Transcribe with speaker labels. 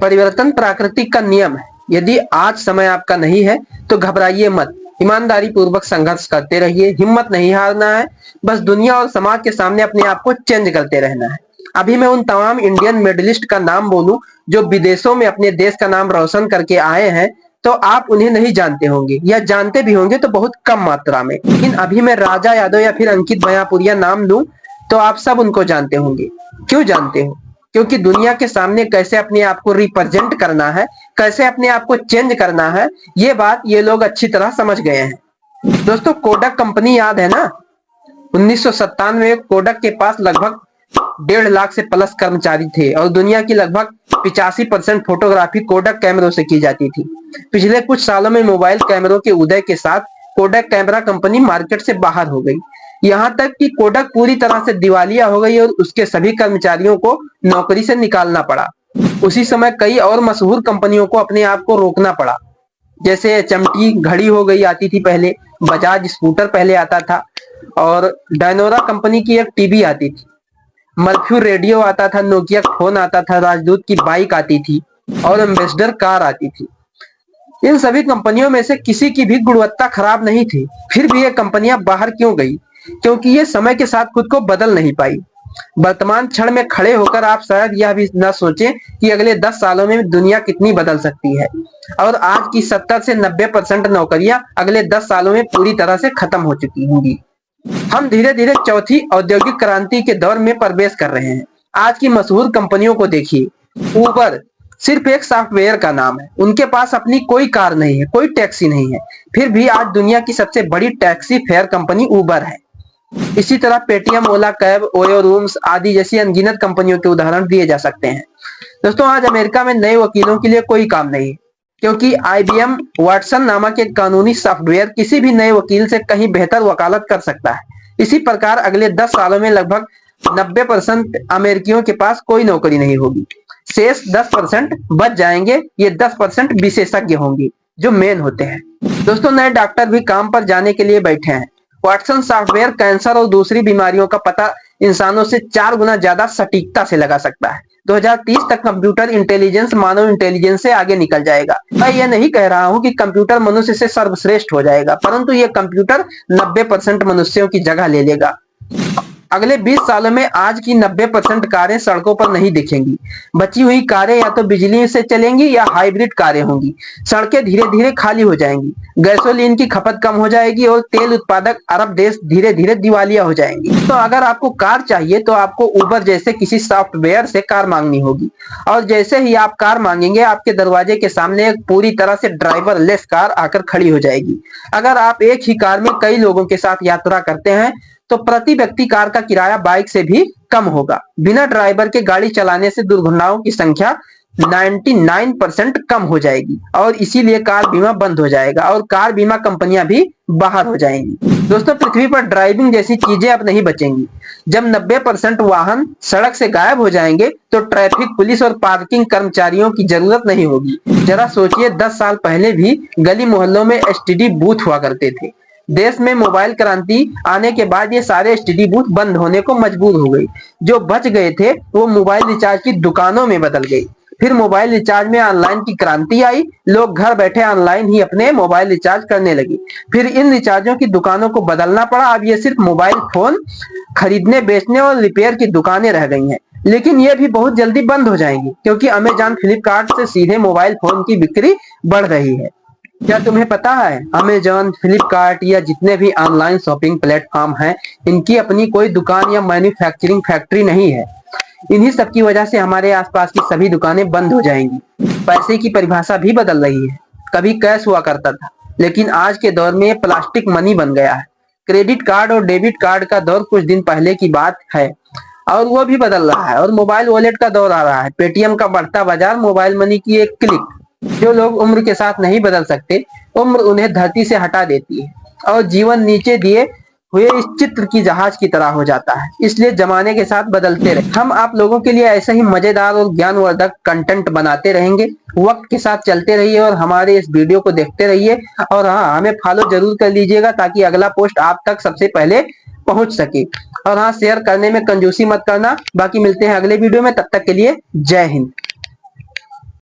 Speaker 1: परिवर्तन प्राकृतिक का नियम है। यदि आज समय आपका नहीं है तो घबराइए मत, ईमानदारी पूर्वक संघर्ष करते रहिए, हिम्मत नहीं हारना है। बस दुनिया और समाज के सामने अपने आप को चेंज करते रहना है। अभी मैं उन तमाम इंडियन मेडलिस्ट का नाम बोलूं जो विदेशों में अपने देश का नाम रोशन करके आए हैं, तो आप उन्हें नहीं जानते होंगे, या जानते भी होंगे तो बहुत कम मात्रा में। लेकिन अभी मैं राजा यादव या फिर अंकित भयापुरिया नाम लूं तो आप सब उनको जानते होंगे। क्यों जानते हो? क्योंकि दुनिया के सामने कैसे अपने आप को रिप्रेजेंट करना है, कैसे अपने आप को चेंज करना है, ये बात ये लोग अच्छी तरह समझ गए हैं। दोस्तों, कोडक कंपनी याद है ना? 1997 में कोडक के पास लगभग 1.5 लाख से प्लस कर्मचारी थे और दुनिया की लगभग 85% फोटोग्राफी कोडक कैमरों से की जाती थी। पिछले कुछ सालों में मोबाइल कैमरों के उदय के साथ कोडक कैमरा कंपनी मार्केट से बाहर हो गई। यहाँ तक कि कोडक पूरी तरह से दिवालिया हो गई और उसके सभी कर्मचारियों को नौकरी से निकालना पड़ा। उसी समय कई और मशहूर कंपनियों को अपने आप को रोकना पड़ा, जैसे चमटी घड़ी हो गई आती थी पहले, बजाज स्कूटर पहले आता था, और डायनोरा कंपनी की एक टीवी आती थी, मर्फ्यू रेडियो आता था, नोकिया फोन आता था, राजदूत की बाइक आती थी और एम्बेसडर कार आती थी। इन सभी कंपनियों में से किसी की भी गुणवत्ता खराब नहीं थी, फिर भी ये कंपनियां बाहर क्यों गई? क्योंकि ये समय के साथ खुद को बदल नहीं पाई। वर्तमान क्षण में खड़े होकर आप शायद यह भी न सोचें कि अगले 10 सालों में दुनिया कितनी बदल सकती है, और आज की 70 से 90% नौकरियां अगले 10 सालों में पूरी तरह से खत्म हो चुकी होंगी। हम धीरे धीरे चौथी औद्योगिक क्रांति के दौर में प्रवेश कर रहे हैं। आज की मशहूर कंपनियों को देखिए। उबर सिर्फ एक सॉफ्टवेयर का नाम है, उनके पास अपनी कोई कार नहीं है, कोई टैक्सी नहीं है, फिर भी आज दुनिया की सबसे बड़ी टैक्सी फेयर कंपनी उबर है। इसी तरह पेटीएम, ओला कैब, ओयो रूम्स आदि जैसी अनगिनत कंपनियों के उदाहरण दिए जा सकते हैं। दोस्तों, आज अमेरिका में नए वकीलों के लिए कोई काम नहीं है, क्योंकि IBM वाटसन नामक एक कानूनी सॉफ्टवेयर किसी भी नए वकील से कहीं बेहतर वकालत कर सकता है। इसी प्रकार अगले 10 सालों में लगभग 90% अमेरिकियों के पास कोई नौकरी नहीं होगी। शेष 10% बच जाएंगे। ये 10% विशेषज्ञ होंगे जो मेन होते हैं। दोस्तों, नए डॉक्टर भी काम पर जाने के लिए बैठे हैं। वाटसन सॉफ्टवेयर कैंसर और दूसरी बीमारियों का पता इंसानों से 4 गुना ज्यादा सटीकता से लगा सकता है। 2030 तक कंप्यूटर इंटेलिजेंस मानव इंटेलिजेंस से आगे निकल जाएगा। मैं ये नहीं कह रहा हूं कि कंप्यूटर मनुष्य से सर्वश्रेष्ठ हो जाएगा, परंतु ये कंप्यूटर 90% मनुष्यों की जगह ले लेगा। अगले 20 सालों में आज की 90% कारें सड़कों पर नहीं दिखेंगी। बची हुई कारें या तो बिजली से चलेंगी या हाइब्रिड कारें होंगी। सड़कें धीरे धीरे खाली हो जाएंगी, गैसोलीन की खपत कम हो जाएगी और तेल उत्पादक अरब देश धीरे धीरे दिवालिया हो जाएंगे। तो अगर आपको कार चाहिए तो आपको उबर जैसे किसी सॉफ्टवेयर से कार मांगनी होगी, और जैसे ही आप कार मांगेंगे आपके दरवाजे के सामने एक पूरी तरह से ड्राइवर लेस कार आकर खड़ी हो जाएगी। अगर आप एक ही कार में कई लोगों के साथ यात्रा करते हैं तो प्रति व्यक्ति कार का किराया बाइक से भी कम होगा। बिना ड्राइवर के गाड़ी चलाने से दुर्घटनाओं की संख्या 99% कम हो जाएगी, और इसीलिए कार बीमा बंद हो जाएगा और कार बीमा कंपनियां भी बाहर हो जाएंगी। दोस्तों, पृथ्वी पर ड्राइविंग जैसी चीजें अब नहीं बचेंगी। जब 90% वाहन सड़क से गायब हो जाएंगे तो ट्रैफिक पुलिस और पार्किंग कर्मचारियों की जरूरत नहीं होगी। जरा सोचिए, 10 साल पहले भी गली मोहल्लों में STD बूथ हुआ करते थे। देश में मोबाइल क्रांति आने के बाद ये सारे STD बूथ बंद होने को मजबूर हो गई। जो बच गए थे वो मोबाइल रिचार्ज की दुकानों में बदल गई। फिर मोबाइल रिचार्ज में ऑनलाइन की क्रांति आई। लोग घर बैठे ऑनलाइन ही अपने मोबाइल रिचार्ज करने लगे। फिर इन रिचार्जों की दुकानों को बदलना पड़ा। अब ये सिर्फ मोबाइल फोन खरीदने, बेचने और रिपेयर की दुकानें रह गई हैं। लेकिन ये भी बहुत जल्दी बंद हो जाएंगी, क्योंकि अमेजॉन, फ्लिपकार्ट से सीधे मोबाइल फोन की बिक्री बढ़ रही है। क्या तुम्हें पता है, अमेजॉन, फ्लिपकार्ट या जितने भी ऑनलाइन शॉपिंग प्लेटफॉर्म हैं, इनकी अपनी कोई दुकान या मैन्युफैक्चरिंग फैक्ट्री नहीं है। इन्हीं सब की वजह से हमारे आसपास की सभी दुकानें बंद हो जाएंगी। पैसे की परिभाषा भी बदल रही है। कभी कैश हुआ करता था, लेकिन आज के दौर में प्लास्टिक मनी बन गया है। क्रेडिट कार्ड और डेबिट कार्ड का दौर कुछ दिन पहले की बात है और वो भी बदल रहा है, और मोबाइल वॉलेट का दौर आ रहा है। पेटीएम का बढ़ता बाजार, मोबाइल मनी की एक क्लिक। जो लोग उम्र के साथ नहीं बदल सकते, उम्र उन्हें धरती से हटा देती है और जीवन नीचे दिए हुए इस चित्र की जहाज की तरह हो जाता है। इसलिए जमाने के साथ बदलते रहे। हम आप लोगों के लिए ऐसे ही मजेदार और ज्ञानवर्धक कंटेंट बनाते रहेंगे। वक्त के साथ चलते रहिए और हमारे इस वीडियो को देखते रहिए, और हाँ, हमें फॉलो जरूर कर लीजिएगा ताकि अगला पोस्ट आप तक सबसे पहले पहुंच सके। और हाँ, शेयर करने में कंजूसी मत करना। बाकी मिलते हैं अगले वीडियो में, तब तक के लिए जय हिंद।